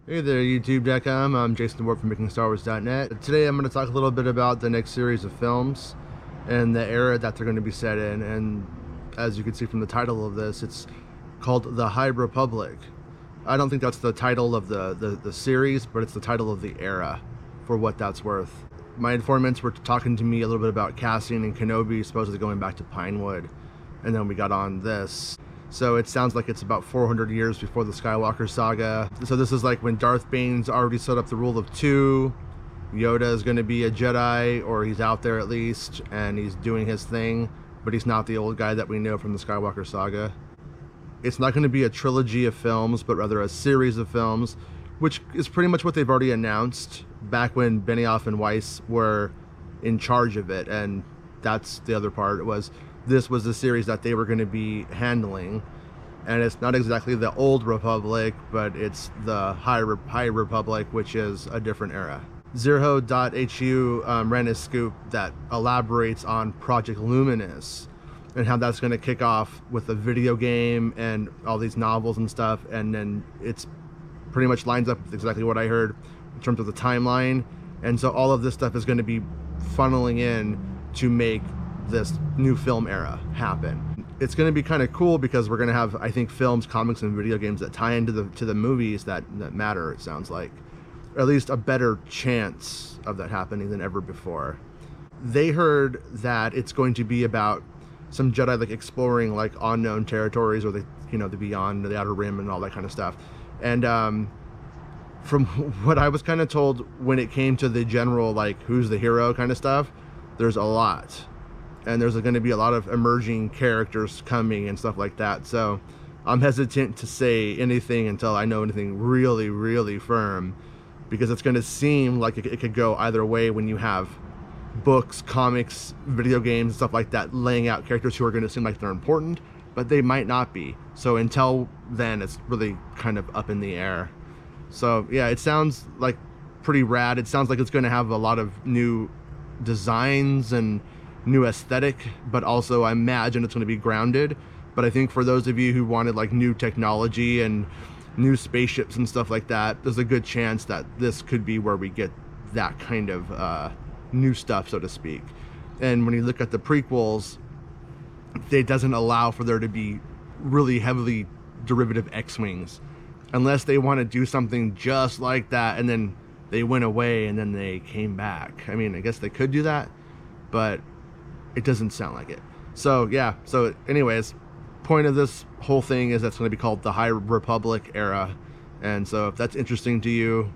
Hey there, YouTube.com. I'm Jason Ward from MakingStarWars.net. Today I'm going to talk a little bit about the next series of films and the era that they're going to be set in. And as you can see from the title of this, it's called The High Republic. I don't think that's the title of the series, but it's the title of the era, for what that's worth. My informants were talking to me a little bit about Cassian and Kenobi supposedly going back to Pinewood, and then we got on this. So it sounds like it's about 400 years before the Skywalker saga. So this is like when Darth Bane's already set up the rule of two. Yoda is going to be a Jedi, or he's out there at least, and he's doing his thing, but he's not the old guy that we know from the Skywalker saga. It's not going to be a trilogy of films, but rather a series of films, which is pretty much what they've already announced back when Benioff and Weiss were in charge of it. And that's the other part, this was the series that they were going to be handling, and it's not exactly the old Republic, but it's the High Republic, which is a different era. Ziro.hu ran a scoop that elaborates on Project Luminous and how that's going to kick off with a video game and all these novels and stuff, and then it's pretty much lines up with exactly what I heard in terms of the timeline. And so all of this stuff is going to be funneling in to make this new film era happen. It's going to be kind of cool because we're going to have, I think, films, comics, and video games that tie into the movies that matter, it sounds like. Or at least a better chance of that happening than ever before. They heard that it's going to be about some Jedi like exploring like unknown territories, or the beyond, the Outer Rim, and all that kind of stuff. And from what I was kind of told, when it came to the general like who's the hero kind of stuff, there's a lot. And there's going to be a lot of emerging characters coming and stuff like that. So I'm hesitant to say anything until I know anything really, really firm, because it's going to seem like it could go either way when you have books, comics, video games, stuff like that, laying out characters who are going to seem like they're important, but they might not be. So until then, it's really kind of up in the air. So yeah, it sounds like pretty rad. It sounds like it's going to have a lot of new designs and new aesthetic, but also I imagine it's going to be grounded. But I think for those of you who wanted like new technology and new spaceships and stuff like that, there's a good chance that this could be where we get that kind of new stuff, so to speak. And when you look at the prequels, it doesn't allow for there to be really heavily derivative X-Wings, unless they want to do something just like that and then they went away and then they came back. I mean, I guess they could do that, but it doesn't sound like it. So yeah, so anyways, point of this whole thing is that's going to be called the High Republic era. And so if that's interesting to you,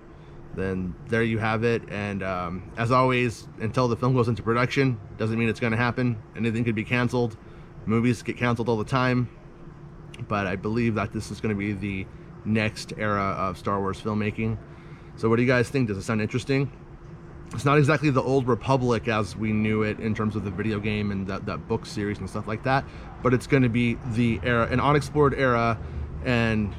then there you have it. And as always, until the film goes into production, doesn't mean it's going to happen. Anything could be canceled. Movies get canceled all the time. But I believe that this is going to be the next era of Star Wars filmmaking. So what do you guys think? Does it sound interesting? It's not exactly the old Republic as we knew it in terms of the video game and that book series and stuff like that, but it's going to be the era, an unexplored era, and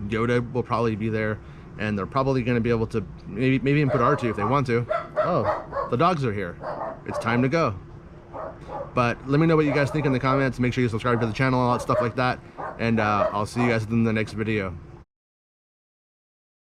Yoda will probably be there, and they're probably going to be able to maybe even put R2 if they want to. Oh, the dogs are here. It's time to go. But let me know what you guys think in the comments. Make sure you subscribe to the channel and all that stuff like that, and I'll see you guys in the next video.